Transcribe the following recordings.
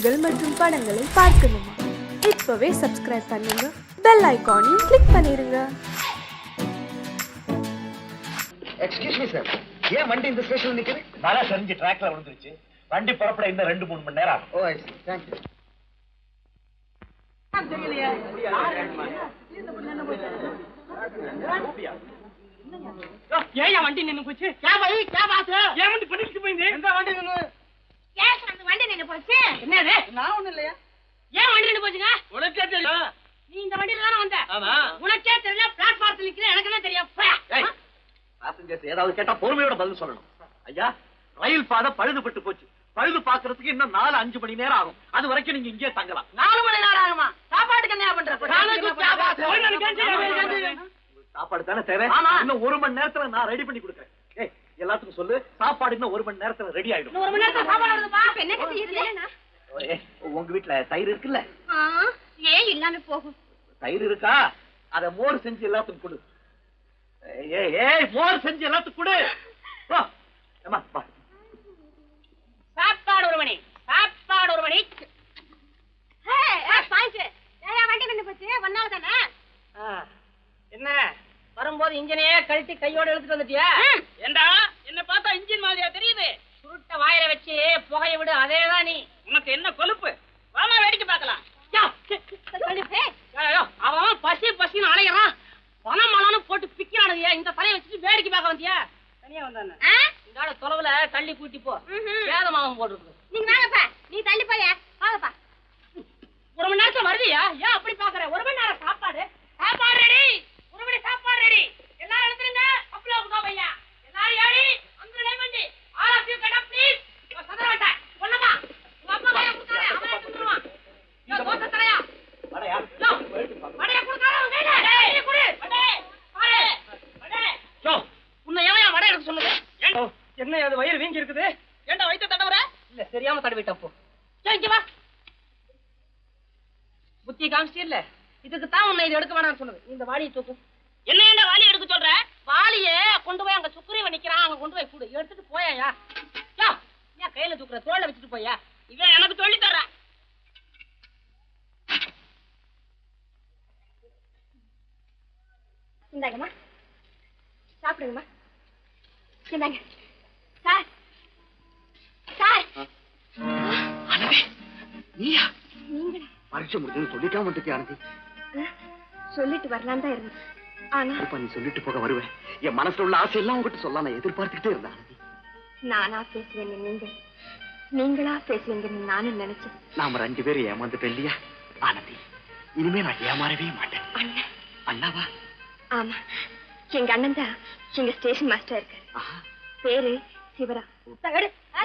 நிகழ்ச்சிகள் மற்றும் படங்களை பார்க்கணுமா? இப்பவே சப்ஸ்கிரைப் பண்ணுங்க, பெல் ஐகானையும் கிளிக் பண்ணிருங்க. எக்ஸ்கியூஸ் மீ சார், ஏன் வண்டி இந்த ஸ்டேஷன்ல நிக்குது? மழை சரிஞ்சு ட்ராக்ல விழுந்துருச்சு. வண்டி புறப்பட இன்னும் 2-3 மணி நேரம் ஆகும். ஓ ஐ சீ, தேங்க் யூ. ஏன் வண்டி நின்னு போச்சு? ஏன் வண்டி பண்ணிட்டு போயிருந்து? எந்த வண்டி நின்னு? அந்த வண்டி நின்னு போச்சு. என்னது? நான் ஒண்ணும் இல்லையா? ஏன் வண்டி நின்னு போச்சுங்க? உனக்கே தெரியும். நீ இந்த வண்டியில தானே வந்த? ஆமா. உனக்கே தெரியல, பிளாட்ஃபார்ம்ல நிக்கிற, எனக்கு என்ன தெரியும்? பாசஞ்சர்ஸ் ஏதாவது கேட்டா பொறுமையோட பதில் சொல்லணும். ஐயா, ரயில் பாதை பழுதுபட்டு போச்சு. பழுது பாக்குறதுக்கு இன்னும் 4-5 மணி நேரம் ஆகும். அது வரைக்கும் நீங்க இங்கே தங்கலாம். 4 மணி நேரம் ஆகுமா? சாப்பாட்டுக்கு என்ன பண்ற? சாப்பாடு தானே தேவை. இன்னும் 1 மணி நேரத்துல நான் ரெடி பண்ணி கொடுக்குறேன். ஏய், எல்லாத்துக்கும் சொல்லு, சாப்பாடு இன்னும் 1 மணி நேரத்துல ரெடி ஆயிடும். 1 மணி நேரத்துல சாப்பாடு வருதுப்பா. என்ன கத்தியது? உங்க வீட்டுல தயிர் இருக்குல்ல? ஏன் இல்லாம போகும்? தயிர் இருக்கா? அத மோர் செஞ்சு எல்லாத்துக்கும் கொடு. ஏய், மோர் செஞ்சு எல்லாத்துக்கும் கொடு. வா அம்மா, வா. சாப்பாடு 1 மணி. சாப்பாடு 1 மணி. வண்டி நின்னு போச்சு. ஒன்னால தானே? என்ன வரும்போது இன்ஜினையே கழட்டி கையோட எடுத்துட்டு வந்துட்டியா? ஏண்டா என்ன பார்த்தா இன்ஜின் மாதிரியா தெரியுது? சுருட்ட வாயில வச்சு புகைய விடு, அதேதான் நீ. உனக்கு என்ன கொழுப்பு? வாமா வேடிக்கை பார்க்கலாம். அவன் பசி பசின்னு அலைகிறான். பணம் மலான்னு போட்டு பிக்கிறானுங்க. இந்த தலையை வச்சுட்டு வேடிக்கை பார்க்க வந்தியா? தனியா வந்தானே இந்த தொலைவுல தள்ளி கூட்டி போ. வேதமாவும் போட்டுருக்கு. நீங்க வாங்கப்பா, நீ தள்ளி போய வாங்கப்பா. 1 மணி நேரத்துல வருவியா? ஏன் அப்படி பாக்குற? 1 மணி நேரம் சாப்பாடு. சாப்பாடு ரெடி. 1 மணி சாப்பாடு ரெடி. எல்லாரும் எடுத்துருங்க. கப்பல உட்கா பையா. எல்லாரும் ஏறி அந்த லைமண்டி. All of you get up please. சதற வேண்டா. கொல்லமா. உங்க அப்பா கைய குடுறானே, அவன் எடுத்துருவான். யோ தோசை தலையா. வடையா? வடைய குடுக்காத உங்க கையில. டேய் குடு. வடை. பாரு. வடை. யோ, உன்னை ஏன் வடை எடுக்க சொன்னது? என்ன அது வயிறு வீங்கி இருக்குது? ஏண்டா வயித்தை தடவற? இல்ல தெரியாம தடவிட்ட போ. இங்க வா. புத்தி காமிச்சியல்ல, இதுக்கு தான் உன்னை இது எடுக்க வேணாம்னு சொன்னது. இந்த வாளியை தூக்கு. என்ன ஏண்டா வாளி எடுக்க சொல்ற? வாளியே கொண்டு போய் அங்க சுக்ரீவன் நிக்கிறான், அங்க கொண்டு போய் கூடு. எடுத்துட்டு போயா. யோ, ஏன் கையில தூக்குற? தோல்ல வச்சுட்டு போயா. இவன் எனக்கு சொல்லி தர்றான். இந்தாங்கம்மா, சாப்பிடுங்கம்மா. இந்தாங்க சார். சார், நீயா? நீங்களா? பரீட்சை முடிஞ்சு சொல்லிக்காம வந்துட்டியா ஆனந்தி? சொல்லிட்டு வரலாம் தான் இருந்தேன். ஆனா இப்ப நீ சொல்லிட்டு போக வருவேன். என் மனசுல உள்ள ஆசையெல்லாம் உங்ககிட்ட சொல்ல நான் எதிர்பார்த்துக்கிட்டே இருந்தேன் ஆனந்தி. நானா பேசுவேங்க நீங்க, நீங்களா பேசுவீங்க நானும் நினைச்சேன். நாம 2 பேரும் ஏமாந்துட்டோம் இல்லையா ஆனந்தி? இனிமே நான் ஏமாறவே மாட்டேன். அண்ணன்? அண்ணாவா? ஆமா, எங்க அண்ணன் தான் எங்க ஸ்டேஷன் மாஸ்டர் இருக்காரு. பேரு சிவரா.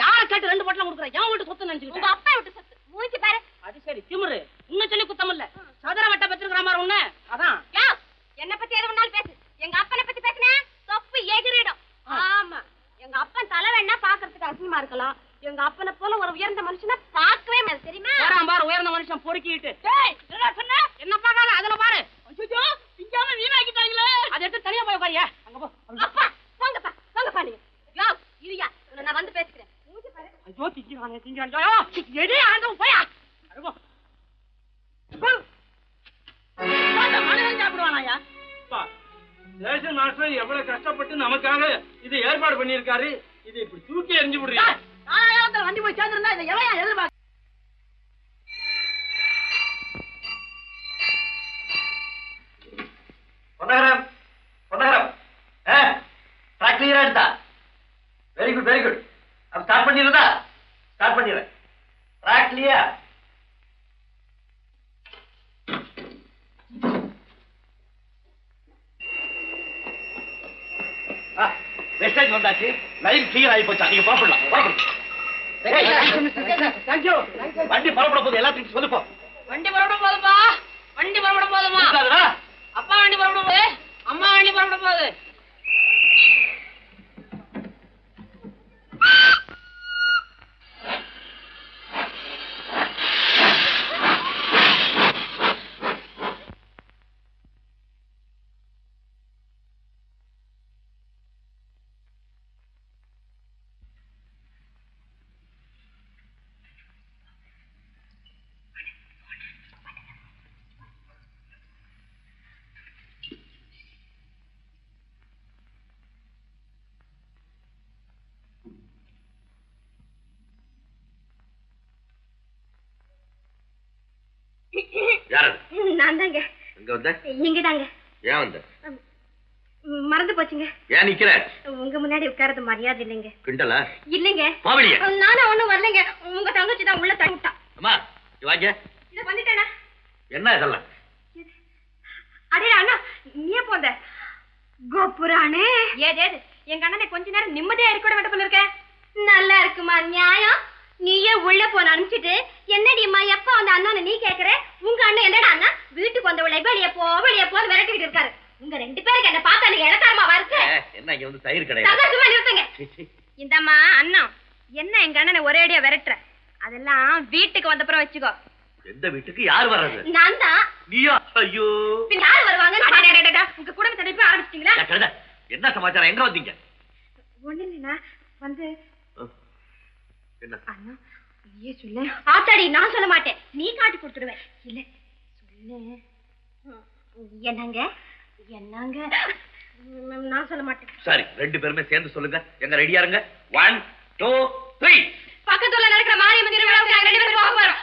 யார கேட்டு 2 பொட்டலம் கொடுக்குற? என் வீட்டு சொத்து நினைச்சுக்கிட்ட? உங்க அப்பா விட்டு சொத்து. மூஞ்சி பாரு. அது சரி, திமிரு. இன்னும் சொல்லி குத்தம் இல்ல. சதுர வட்ட பெற்றிருக்கிற மாதிரி உன்ன. அதான் என்ன பத்தி எது வேணாலும் பேசு. எங்க அப்பனை பத்தி பேசுனா தொப்பு எகிரிடும். ஆமா, எங்க அப்பன் தலை வேணா பாக்குறதுக்கு அசிங்கமா இருக்கலாம். எங்க அப்பனை போல ஒரு உயர்ந்த மனுஷனை பார்க்கவே முடியாது, தெரியுமா? பாரு, உயர்ந்த மனுஷன் பொறுக்கிட்டு. சொன்ன என்ன பார்க்காத, அதுல பாரு. ஐயோ, திங்காம வீணாக்கிட்டாங்களே. அதை எடுத்து தனியா போய் உட்காரியா. அங்க போ. அப்பா போங்கப்பா, போங்கப்பா நீங்க. யோ இருயா, நான் வந்து பேசிக்கிறேன். மூஞ்சி பாரு. ஐயோ, திங்கிறான். ஐயோ, எடி ஆண்டவன் போயா. அருவோ. சாப்பிடுவானாயா? ஸ்டேஷன் மாஸ்டர் எவ்வளவு கஷ்டப்பட்டு நமக்காக இது ஏற்பாடு பண்ணிருக்காரு. இது இப்படி தூக்கி எறிஞ்சு விடுறியா? வண்டி போய் சேர்ந்திருந்தா இதை எவையா எதிர்பார்க்க? பொன்னகரம், பொன்னகரம். ட்ராக் கிளியரா எடுத்தா? Very good, very good. அப்ப ஸ்டார்ட் பண்ணிடுறதா? ஸ்டார்ட் பண்ணிடுறேன். Track clear. வெஸ்டேஜ் வந்தாச்சு. லைன் கிளியர் ஆகி போச்சா? நீங்க புறப்படலாம். வண்டி புறப்பட போது எல்லாத்தையும் சொல்லுப்போம். வண்டி புறப்பட போதுப்பா. வண்டி புறப்பட போதுமா? அப்பா வண்டி புறப்பட போகுது, அம்மா வண்டி புறப்பட போகுது. யாரு? நான் தாங்க. எங்க வந்த? இங்கதாங்க. ஏன் வந்த? மறந்து போச்சுங்க. ஏன் நிக்கிற? உங்க முன்னாடி உட்கார்றது மரியாதை இல்லைங்க. கிண்டலா? இல்லைங்க. பாவலியா? நானும் ஒண்ணும் வரலைங்க. உங்க தங்கச்சி தான் உள்ள தள்ளி விட்டா. அம்மா வாங்க. இத வந்துட்டேனா? என்ன இதெல்லாம்? அடே அண்ணா, நீயே போந்த கோபுரானே. ஏது எங்க அண்ணனை கொஞ்ச நேரம் நிம்மதியா இருக்க விட போல இருக்க. நல்லா இருக்குமா நியாயம்? நீயே உள்ள போன அனுப்பிச்சிட்டு என்னடிம்மா எப்ப அந்த அண்ணனை நீ கேக்குற? உங்க அண்ணன் என்னடா அண்ணா வீட்டுக்கு வந்தவளை வெளியே போன்னு விரட்டிக்கிட்டு இருக்காரு. உங்க 2 பேருக்கு என்ன பார்த்தா நீங்க இலக்காரமா வருது. என்ன இங்க வந்து தயிர் கிடையாது? சும்மா நிறுத்துங்க. இந்தம்மா அண்ணா என்ன எங்க அண்ணனை ஒரே அடியா விரட்டுற? அதெல்லாம் வீட்டுக்கு வந்தப்புறம் வச்சுக்கோ. எந்த வீட்டுக்கு யார் வர்றது? நான் தான். நீயா? ஐயோ, பின் யார் வருவாங்க? உங்க குடும்பத்தை தடுப்பு ஆரம்பிச்சிட்டீங்களா? என்ன சமாச்சாரம்? எங்க வந்தீங்க? ஒண்ணு இல்லைன்னா வந்து என்ன அண்ணா நீயே சொல்லு. ஆத்தாடி நான் சொல்ல மாட்டேன், நீ காட்டி கொடுத்துடுவேன். இல்ல சொல்லு. என்னங்க என்னங்க? நான் சொல்ல மாட்டேன். சரி, 2 பேருமே சேர்ந்து சொல்லுங்க. எங்க ரெடியா இருங்க. 1 2 3. பக்கத்துல நடக்கிற மாரியம்மன் திருவிழாவுக்கு நாங்க 2 பேரும் போக போறோம்.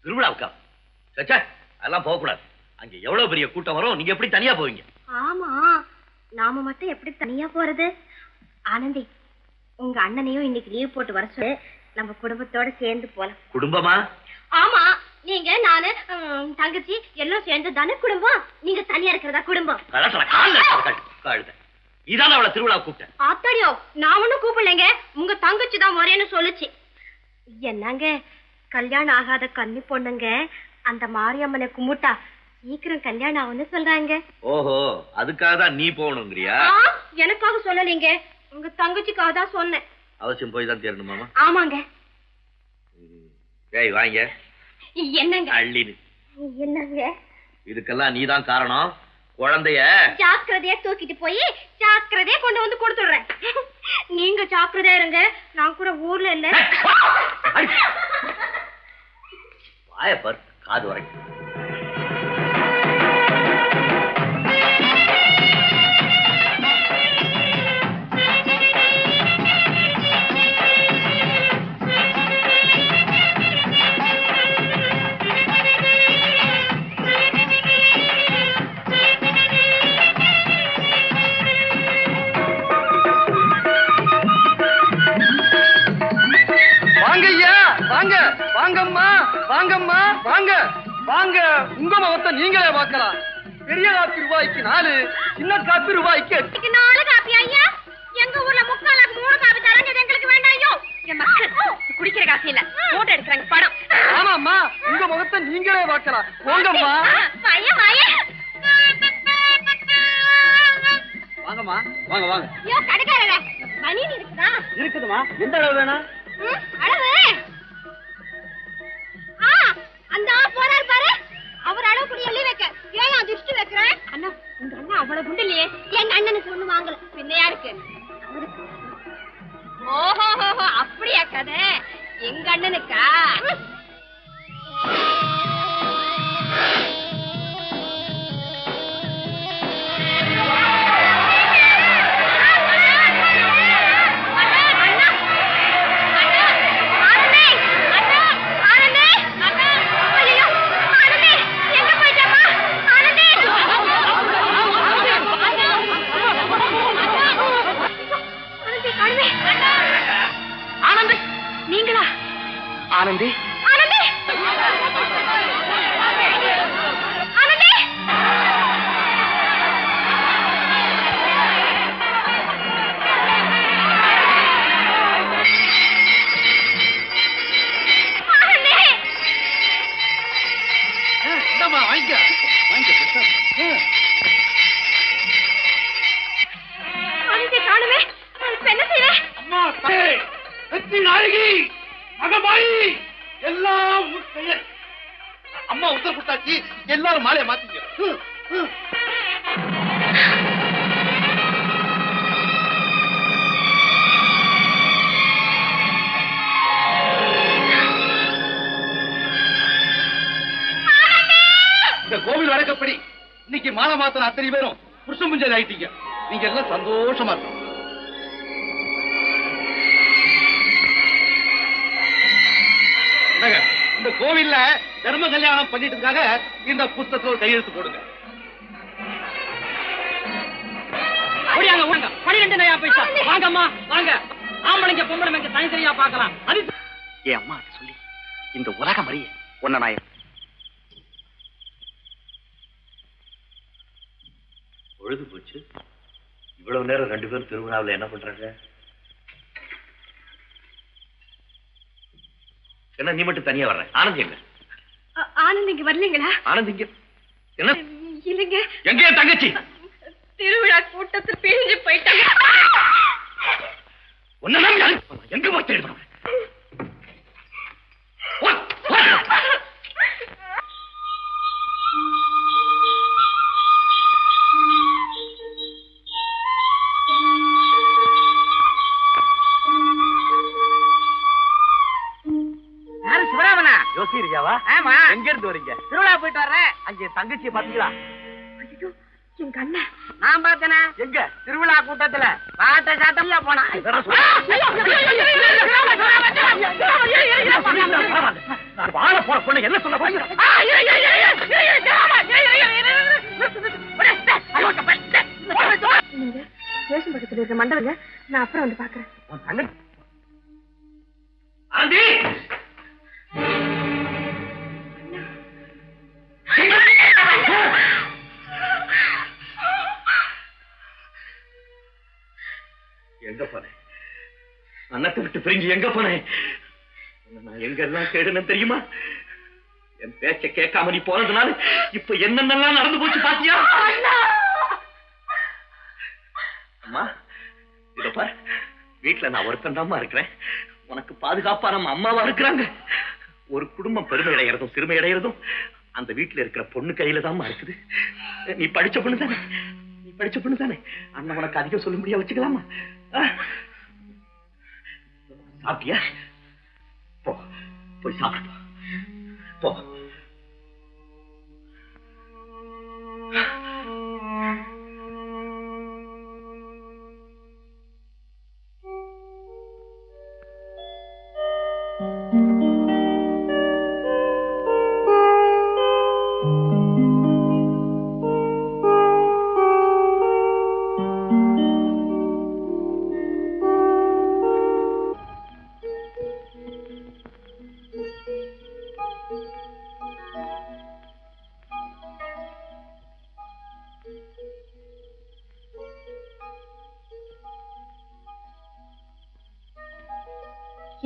திருவிழாவுக்கா? சச்சா, அதெல்லாம் போக கூடாது. அங்க எவ்வளவு பெரிய கூட்டம் வரும். நீங்க எப்படி தனியா போவீங்க? ஆமா, நாம மட்டும் எப்படி தனியா போறது? ஆனந்தி, உங்க அண்ணனையும் இன்னைக்கு லீவ் போட்டு வர சொல்லு. நம்ம குடும்பத்தோட சேர்ந்து போலாம். குடும்பமா? ஆமா, நீங்க நானு தங்கச்சி எல்லாம் சேர்ந்து தானே குடும்பம். நீங்க தனியா இருக்கிறதா குடும்பம்? இதான அவளை திருவிழா கூப்பிட்டேன். ஆத்தாடியோ, நான் ஒண்ணும் கூப்பிடலைங்க. உங்க தங்கச்சி தான் முறைன்னு சொல்லுச்சு. என்னங்க, கல்யாணம் ஆகாத கன்னி பொண்ணுங்க அந்த மாரியம்மனை கும்பிட்டா சீக்கிரம் கல்யாணம் ஆகும்னு சொல்றாங்க. ஓஹோ, அதுக்காக தான் நீ போகணுங்கிறியா? எனக்காக சொல்லலீங்க, உங்க தங்கச்சிக்காக தான் சொன்னேன். அவசியம் போய் தான் தேரணுமாமா? ஆமாங்க. ஏய் வாங்க. என்னங்க? அள்ளினு. என்னங்க? இதுக்கெல்லாம் நீதான் காரணம். குழந்தைய ஜாக்கிரதையா தூக்கிட்டு போய் ஜாக்கிரதையா கொண்டு வந்து கொடுத்துடுறேன். நீங்க ஜாக்கிரதையா இருங்க, நான் கூட ஊர்ல இல்ல. வாயப்பர் காது வரைக்கும். வாங்கம்மா வாங்கம்மா வாங்க வாங்க. உங்க முகத்தை நீங்களே பார்க்கலாம். பெரிய காப்பி ரூபாய்க்கு 4, சின்ன காப்பி ரூபாய்க்கு 8. 4 காப்பி ஐயா? எங்க ஊர்ல 3 காப்பி தரங்க. எங்களுக்கு வேண்டாம். ஐயோ, என் மக்கள் குடிக்கிற காசு இல்ல, போட்டோ எடுக்கிறாங்க படம். ஆமாம்மா, உங்க முகத்தை நீங்களே பார்க்கலாம். போங்கம்மா. வாங்கம்மா வாங்க வாங்க. ஐயோ கடைக்காரரே, மணி இருக்குதா? இருக்குதுமா. எந்த அளவு வேணும்? அளவு அந்த போறாரு பாரு, அவர் அளவு கூட எழுதி வைக்க. ஏன் நான் திருஷ்டி வைக்கிறேன்? அண்ணா, உங்க அண்ணன் அவ்வளவு குண்டு இல்லையே. எங்க அண்ணனுக்கு ஒண்ணு வாங்கல. பின்னையா இருக்கு. ஓஹோ, அப்படியா கதை? எங்க அண்ணனுக்கா? ஆனந்தி, ஆனந்தி, ஆனந்தி. இந்தம்மா வாங்கிக்க வாங்கிக்க. ஆனந்தி காணுமே. என்ன செய்வேன்? அம்மா வெற்றி நாயகி மகமாயி எல்லாம் அம்மா உத்தர கொடுத்தாச்சு. எல்லாரும் மாலையை மாத்திக்க. இந்த கோவில் வழக்கப்படி இன்னைக்கு மாலை மாத்திர அத்தனை பேரும் புருஷ முஞ்சல் ஆயிட்டீங்க. நீங்க எல்லாம் சந்தோஷமா இருக்கும். இந்த கோவில்ல தர்ம கல்யாணம் பண்ணிட்டுக்காக இந்த புத்தகத்துல ஒரு கையெழுத்து போடுங்க. ஓடியாங்க ஓடுங்க 12 நயா பைசா. வாங்கம்மா வாங்க. ஆம்பளைங்க பொம்பளைங்க தனித்தனியா பார்க்கலாம். அது என் அம்மா சொல்லி இந்த உலகம் அறிய ஒன்ன நான் பொழுது போச்சு. இவ்வளவு நேரம் 2 பேரும் திருவிழாவில் என்ன பண்றாங்க? என்ன நீ மட்டும் தனியா வர்ற? ஆனந்த் எங்க? ஆனந்த் இங்க வரலீங்களா? ஆனந்த் இங்க என்ன? இல்லைங்க. எங்க என் தங்கச்சி? திருவிழா கூட்டத்தில் பிரிஞ்சு போயிட்டாங்க. எங்க போய் தேடுவாங்க? யாரு சிவராமனா? யோசிரியாவா? ஆமா. எங்க இருந்து வரீங்க? திருவிழா போயிட்டு வர்றேன். அங்கே தங்கச்சியை பாத்தீங்களா? எங்க அண்ணன் நான் பார்த்தேனே. எங்க? திருவிழா கூட்டத்துல பாட்ட சாட்டம்ல போனா. வாழ போற பொண்ணு என்ன சொல்ல போறீங்க? ஸ்டேஷன் பக்கத்துல இருக்க மண்டபங்க. நான் அப்புறம் வந்து பாக்குறேன். ஆனந்தி! எங்க போனேன்? அண்ணத்தை விட்டு பிரிஞ்சு எங்க போனேன்? நான் எங்க எல்லாம் தேடுனேன் தெரியுமா? என் பேச்ச கேட்காம நீ போனதுனால இப்ப என்னென்னலாம் நடந்து போச்சு பாத்தியா? அம்மா இத பாரு, வீட்டுல நான் ஒருத்தன்தாம்மா இருக்கிறேன். உனக்கு பாதுகாப்பா நம்ம அம்மாவா இருக்கிறாங்க. ஒரு குடும்பம் பெருமை அடைகிறதும் சிறுமை அடைகிறதும் அந்த வீட்டுல இருக்கிற பொண்ணு கையில தான்மா இருக்குது. நீ படிச்ச பொண்ணு தானே? நீ படிச்ச பொண்ணு தானே? அண்ணன் உனக்கு அதிகம் சொல்ல முடியா வச்சுக்கலாமா? சாப்பிட்டியா? போ, போய் சாப்பிடு போ.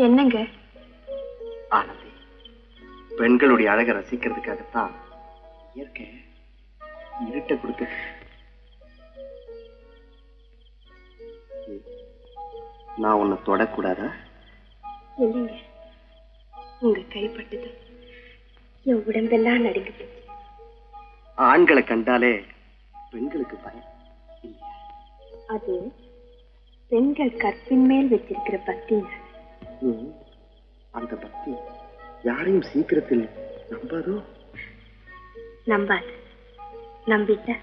என்னங்க? ஆனந்தி, பெண்களுடைய அழகை ரசிக்கிறதுக்காகத்தான் இயற்கை இருட்ட கொடுக்க. நான் உன்னை தொடக்கூடாதா? இல்லைங்க, உங்க கைப்பட்டது என் உடம்பெல்லாம் நடுங்கி போச்சு. ஆண்களை கண்டாலே பெண்களுக்கு பயம் இல்லையா? அது பெண்கள் கற்பின் மேல் வச்சிருக்கிற பக்திங்க. அந்த பக்தி யாரையும் சீக்கிரத்தில் நம்பாதோ? நம்பாது. நம்பிட்டா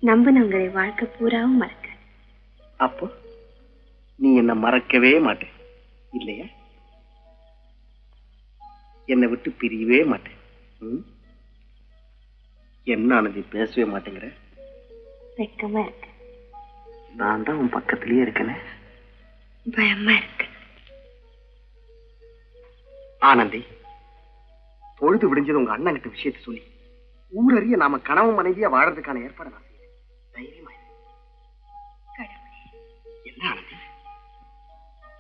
நம்பினவங்களை வாழ்க்கை பூராவும் மறக்க. அப்போ நீ என்ன மறக்கவே மாட்டேன் இல்லையா? என்னை விட்டு பிரியவே மாட்டேன். என்ன ஆனந்தி பேசவே மாட்டேங்கிற? வெக்கமா இருக்கு. நான் தான் உன் பக்கத்திலேயே இருக்கேனே. பயமா இருக்கு. ஆனந்தி, பொழுது விடிஞ்சது உங்க அண்ணன் கிட்ட விஷயத்தை சொல்லி ஊரறிய நாம கணவன் மனைவியா வாழறதுக்கான ஏற்பாடு நான் செய்யறேன். தைரியமா இரு. கடவுளே, என்ன ஆனந்தி?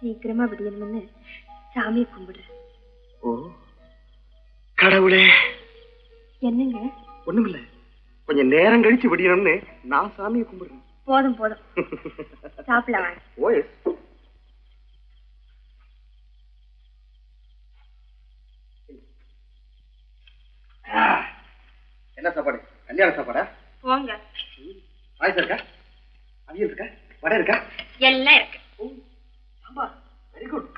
சீக்கிரமா விடியணும்னு சாமியை கும்பிடுறேன். ஓ கடவுளே. என்னங்க? ஒண்ணுமில்ல, கொஞ்சம் நேரம் கழிச்சு விடியணும்னு நான் சாமியை கும்பிடுறேன். போதும் போதும், சாப்பிடலாம். ஓ எஸ். என்ன சாப்பாடு? கல்யாண சாப்பாடா? போங்க. பாயசம் இருக்கா? அவியல் இருக்கா? வடை இருக்கா? எல்லாம் இருக்கு. சாம்பார். Very good.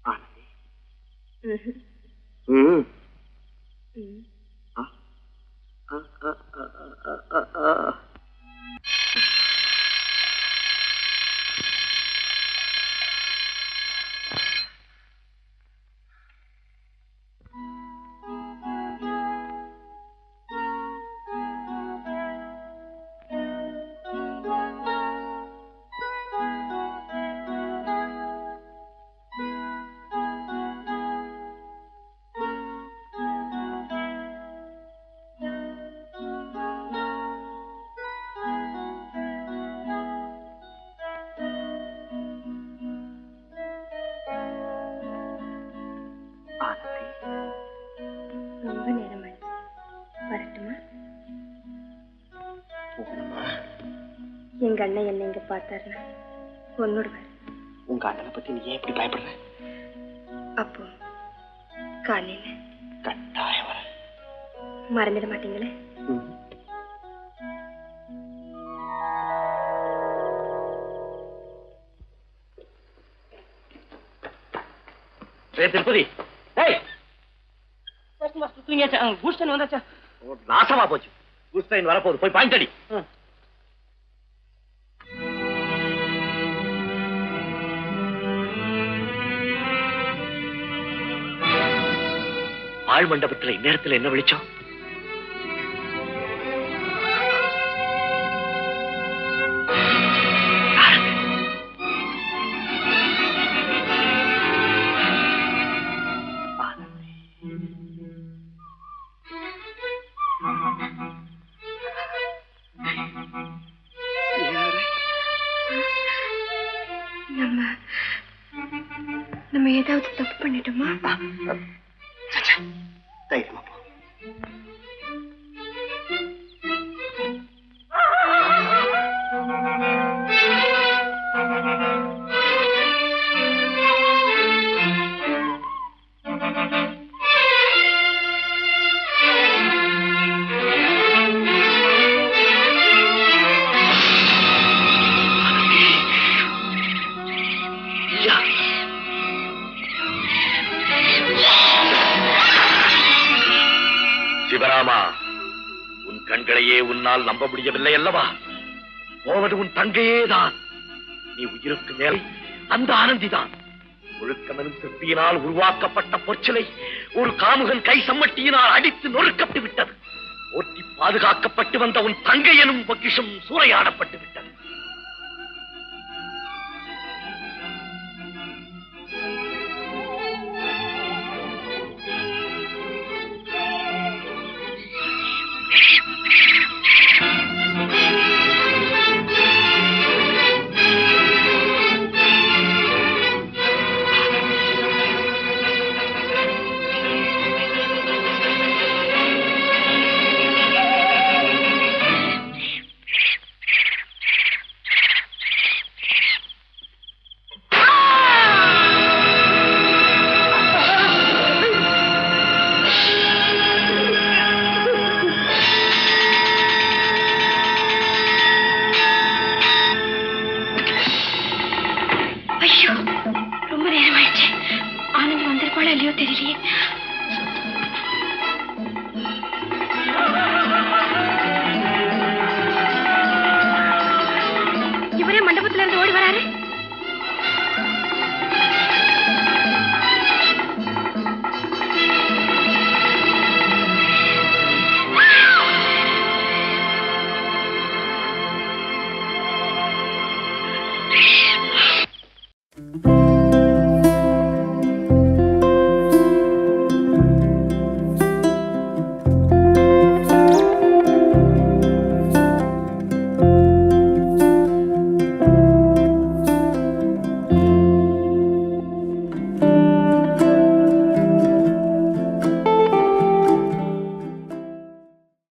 ஆனந்தி. அண்ணன் என்ன இங்க பார்த்தாருன்னா ஒன்னுடுவார். உங்க அண்ணனை பத்தி நீ ஏன் இப்படி பயப்படுற? அப்போ காலையில கட்டாயம் வர மறந்துட மாட்டீங்களே? திருப்பதி வந்தாச்சா? நாசமா போச்சு. கூஸ்டைன் வரப்போகுது, போய் பாயிண்ட் அடி. ஆழ் மண்டபத்துல இந்நேரத்துல என்ன வெளிச்சம்? நம்ம ஏதாவது தப்பு பண்ணிட்டோமா? தைரியமா போ. சிவராமா, உன் கண்களையே உன்னால் நம்ப முடியவில்லை அல்லவா? போவது உன் தங்கையேதான். நீ உயிருக்கு மேலே அந்த ஆனந்திதான். ஒழுக்கமெனும் சிற்பியினால் உருவாக்கப்பட்ட பொற்சிலை ஒரு காமுகன் கை சம்மட்டியினால் அடித்து நொறுக்கப்பட்டு விட்டது. ஓட்டி பாதுகாக்கப்பட்டு வந்த உன் தங்கை எனும் பொக்கிஷம் சூறையாடப்பட்டு விட்டது. ரொம்ப நேரம் ஆயிடுச்சு. ஆனந்த் வந்திருப்பாளோ இல்லையோ தெரியலையே.